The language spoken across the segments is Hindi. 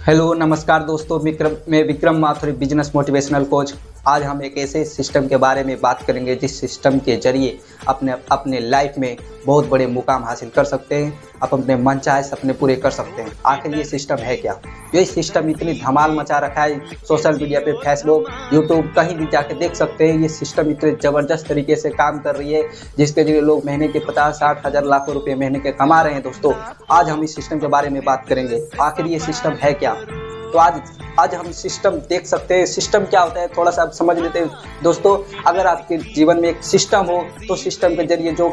हेलो नमस्कार दोस्तों, मैं Vikram Mathur, business motivational coach. आज हम एक ऐसे सिस्टम के बारे में बात करेंगे जिस सिस्टम के जरिए अपने अपने लाइफ में बहुत बड़े मुकाम हासिल कर सकते हैं। आप अपने मनचाहे सपने पूरे कर सकते हैं। आखिर ये सिस्टम है क्या? ये सिस्टम इतनी धमाल मचा रखा है, सोशल मीडिया पे, फेसबुक, यूट्यूब, कहीं भी जाके देख सकते हैं। ये सिस्टम इतने ज़बरदस्त तरीके से काम कर रही है जिसके जरिए लोग महीने के 50-60 हज़ार लाखों रुपये महीने के कमा रहे हैं। दोस्तों, आज हम इस सिस्टम के बारे में बात करेंगे। आखिर ये सिस्टम है क्या? तो आज हम सिस्टम देख सकते हैं। सिस्टम क्या होता है थोड़ा सा आप समझ लेते हैं। दोस्तों, अगर आपके जीवन में एक सिस्टम हो तो सिस्टम के जरिए जो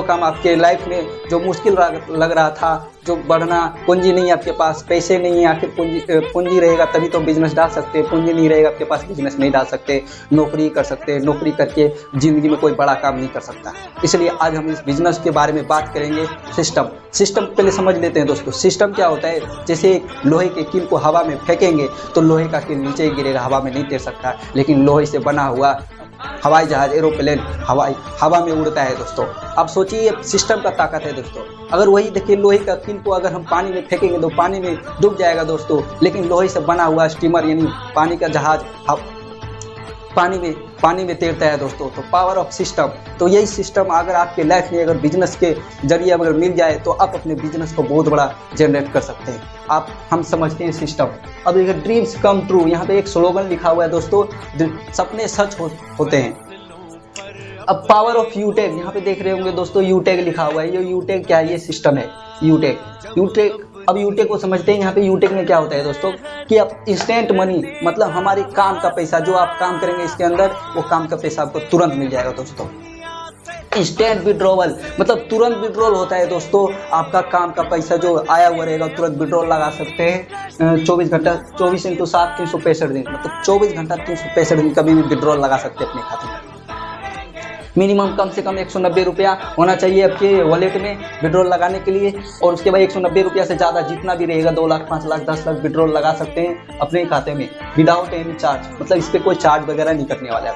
काम आपके लाइफ में जो मुश्किल लग रहा था, जो बढ़ना, पूंजी नहीं है आपके पास, पैसे नहीं है, आखिर पूंजी रहेगा तभी तो बिजनेस डाल सकते हैं। पूंजी नहीं रहेगा आपके पास, बिजनेस नहीं डाल सकते। नौकरी कर सकते हैं, नौकरी करके ज़िंदगी में कोई बड़ा काम नहीं कर सकता। इसलिए आज हम इस बिजनेस के बारे में बात करेंगे। सिस्टम पहले समझ लेते हैं। दोस्तों, सिस्टम क्या होता है? जैसे लोहे के कील को हवा में फेंकेंगे तो लोहे का कील नीचे गिरेगा, हवा में नहीं तैर सकता। लेकिन लोहे से बना हुआ हवाई जहाज, एरोप्लेन हवा में उड़ता है। दोस्तों, अब सोचिए सिस्टम का ताकत है। दोस्तों, अगर वही देखिए लोहे का कील को अगर हम पानी में फेंकेंगे तो पानी में डूब जाएगा। दोस्तों, लेकिन लोहे से बना हुआ स्टीमर यानी पानी का जहाज पानी में तैरता है। दोस्तों, तो पावर ऑफ सिस्टम। तो यही सिस्टम अगर आपके लाइफ में अगर बिजनेस के जरिए अगर मिल जाए तो आप अपने बिजनेस को बहुत बड़ा जनरेट कर सकते हैं। हम समझते हैं सिस्टम। अब देखिए, ड्रीम्स कम ट्रू, यहाँ पे एक स्लोगन लिखा हुआ है। दोस्तों, सपने सच होते हैं। अब पावर ऑफ यूटेक, यहाँ पे देख रहे होंगे दोस्तों, यूटेक लिखा हुआ है। ये यूटेक क्या है? ये सिस्टम है यूटेक। अब यूटेक को समझते हैं। यहाँ पे यूटेक में क्या होता है दोस्तों कि आप इंस्टेंट मनी, मतलब हमारे काम का पैसा, जो आप काम करेंगे इसके अंदर, वो काम का पैसा आपको तुरंत मिल जाएगा। दोस्तों, इंस्टेंट विड्रॉवल, मतलब तुरंत विड्रॉल होता है। दोस्तों, आपका काम का पैसा जो आया हुआ रहेगा तुरंत विड्रॉल लगा सकते हैं। 24 घंटा 24 × 7 365 दिन, मतलब 24 घंटा 365 दिन कभी भी विड्रॉल लगा सकते हैं अपने खाते में। मिनिमम कम से कम 190 रुपया होना चाहिए आपके वॉलेट में विड्रॉल लगाने के लिए। और उसके बाद 190 रुपया से ज़्यादा जितना भी रहेगा, 2 लाख, 5 लाख, 10 लाख विड्रॉल लगा सकते हैं अपने खाते में विदाउट एनी चार्ज। मतलब इस पर कोई चार्ज वगैरह नहीं कटने वाला है।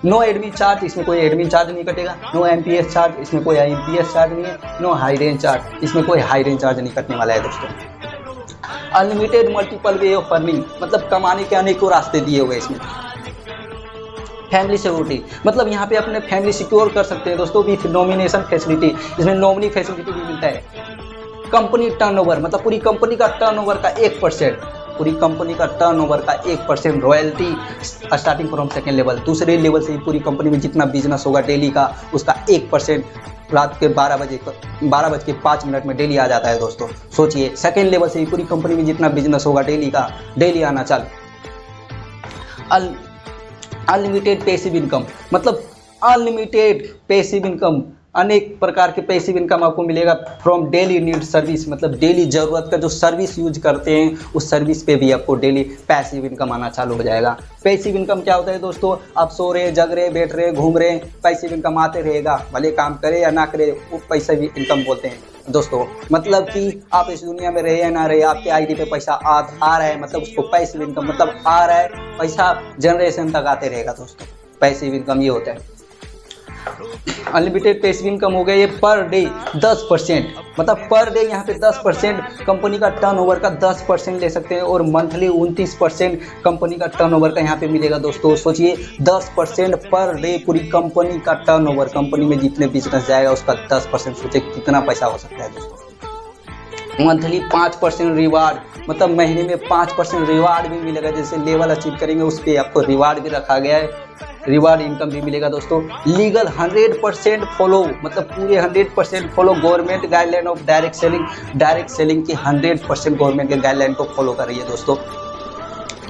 नो एडमिन चार्ज, इसमें कोई एडमिन चार्ज नहीं कटेगा। नो MPS चार्ज, इसमें कोई MPS चार्ज नहीं है। नो हाई रेंज चार्ज, इसमें कोई हाई रेंज चार्ज नहीं कटने वाला है। दोस्तों, unlimited multiple way of earning, मतलब कमाने के अनेकों रास्ते दिए हुए इसमें। फैमिली सिक्योरिटी, मतलब यहाँ पे अपने फैमिली सिक्योर कर सकते हैं। दोस्तों, विथ नॉमिनेशन फैसिलिटी, इसमें नॉमिनी फैसिलिटी भी मिलता है। कंपनी टर्नओवर, मतलब पूरी कंपनी का टर्नओवर का 1%, पूरी कंपनी का टर्नओवर का 1% royalty starting from second level. दूसरे लेवल से ही पूरी कंपनी में जितना बिजनेस होगा डेली का, उसका 1% रात के 12:05 में डेली आ जाता है। दोस्तों, सोचिए, सेकेंड लेवल से ही पूरी कंपनी में जितना बिजनेस होगा डेली का, डेली आना चालू। अनलिमिटेड पैसिव इनकम, मतलब अनलिमिटेड पैसिव इनकम, अनेक प्रकार के पैसिव इनकम आपको मिलेगा फ्रॉम डेली नीड सर्विस, मतलब डेली ज़रूरत का जो सर्विस यूज करते हैं उस सर्विस पे भी आपको डेली पैसिव इनकम आना चालू हो जाएगा। पैसिव इनकम क्या होता है दोस्तों? आप सो रहे, जग रहे, बैठ रहे, घूम रहे, पैसिव इनकम आते रहेगा, भले काम करे या ना करे, वो पैसिव इनकम बोलते हैं। दोस्तों, मतलब कि आप इस दुनिया में रहे या ना रहे, आपके आईडी पे पैसा आ रहा है, मतलब उसको पैसिव इनकम, मतलब आ रहा है पैसा, जनरेशन तक आते रहेगा। दोस्तों, पैसिव इनकम ये होता है। अनलिमिटेड पैसिव इनकम हो गया ये पर डे 10%, मतलब पर डे यहाँ पे 10% कंपनी का टर्नओवर का 10% ले सकते हैं। और मंथली 29% कंपनी का टर्नओवर का यहाँ पे मिलेगा। दोस्तों, सोचिए 10% पर डे पूरी कंपनी का टर्नओवर, कंपनी में जितने बिजनेस जाएगा उसका 10%, सोचिए कितना पैसा हो सकता है। दोस्तों, मंथली 5% रिवार्ड, मतलब महीने में 5% रिवार्ड भी मिलेगा। जैसे लेवल अचीव करेंगे उस पर आपको रिवार्ड भी रखा गया है, रिवार्ड इनकम भी मिलेगा। दोस्तों, लीगल 100% फॉलो, मतलब पूरे 100% follow government guideline of direct selling की 100% गवर्नमेंट के गाइडलाइन को फॉलो कर रही है। दोस्तों,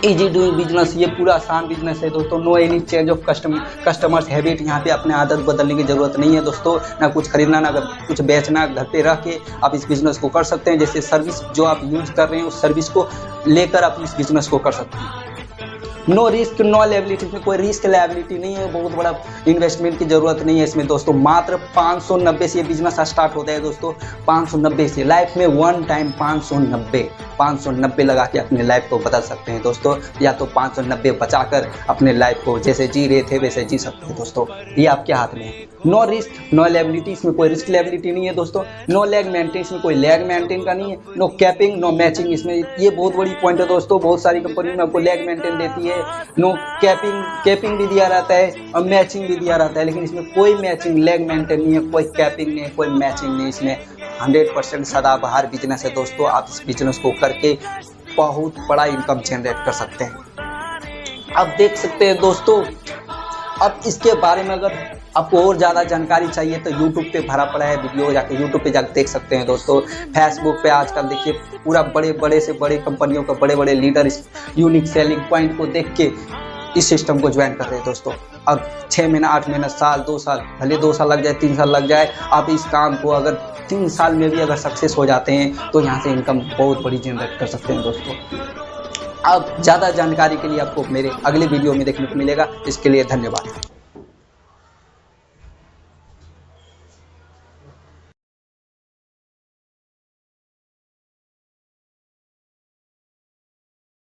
इजी डूइंग बिजनेस, ये पूरा आसान बिजनेस है। दोस्तों, no any change of customers habit, यहाँ पे अपने आदत बदलने की जरूरत नहीं है। दोस्तों, ना कुछ खरीदना ना कुछ बेचना, घर पे रह के आप इस बिजनेस को कर सकते हैं। जैसे सर्विस जो आप यूज कर रहे हैं उस सर्विस को लेकर आप इस बिजनेस को कर सकते हैं। नो रिस्क नो लायबिलिटी, इसमें कोई रिस्क लायबिलिटी नहीं है, बहुत बड़ा इन्वेस्टमेंट की जरूरत नहीं है इसमें। दोस्तों, मात्र 590 से ये बिजनेस स्टार्ट होता है। दोस्तों, 590 से, लाइफ में वन टाइम 590, 590 लगा के अपने लाइफ को बदल सकते हैं दोस्तों, या तो 590 बचाकर अपने लाइफ को जैसे जी रहे थे वैसे जी सकते हैं दोस्तों। ये आपके हाथ में है। नो रिस्क नो लेबिलिटी, इसमें कोई रिस्क लेबिलिटी नहीं है दोस्तों। नो लैग मेंटेन, इसमें कोई लैग मेंटेन का नहीं है। नो कैपिंग नो मैचिंग, इसमें ये बहुत बड़ी पॉइंट है दोस्तों। बहुत सारी कंपनी में आपको लैग मेंटेन देती है, नो कैपिंग भी दिया रहता है और मैचिंग भी दिया रहता है, लेकिन इसमें कोई मैचिंग लैग मेंटेन नहीं है, कोई कैपिंग नहीं है, कोई मैचिंग नहीं। इसमें 100% सदाबहार बिजनेस है दोस्तों। आप इस बिजनेस को करके बहुत बड़ा इनकम जनरेट कर सकते हैं। आप देख सकते हैं दोस्तों। अब इसके बारे में अगर आपको और ज़्यादा जानकारी चाहिए तो यूट्यूब पे भरा पड़ा है वीडियो, जाके यूट्यूब पे जाकर देख सकते हैं दोस्तों। फेसबुक पे आजकल देखिए पूरा बड़े से बड़े कंपनियों का बड़े लीडर इस यूनिक सेलिंग पॉइंट को देख के इस सिस्टम को ज्वाइन कर रहे हैं दोस्तों। और 6 महीना 8 महीना साल 2 साल, भले 2 साल लग जाए 3 साल लग जाए, आप इस काम को अगर 3 साल में भी अगर सक्सेस हो जाते हैं तो यहाँ से इनकम बहुत बड़ी जनरेट कर सकते हैं दोस्तों। अब ज़्यादा जानकारी के लिए आपको मेरे अगले वीडियो में देखने को मिलेगा। इसके लिए धन्यवाद।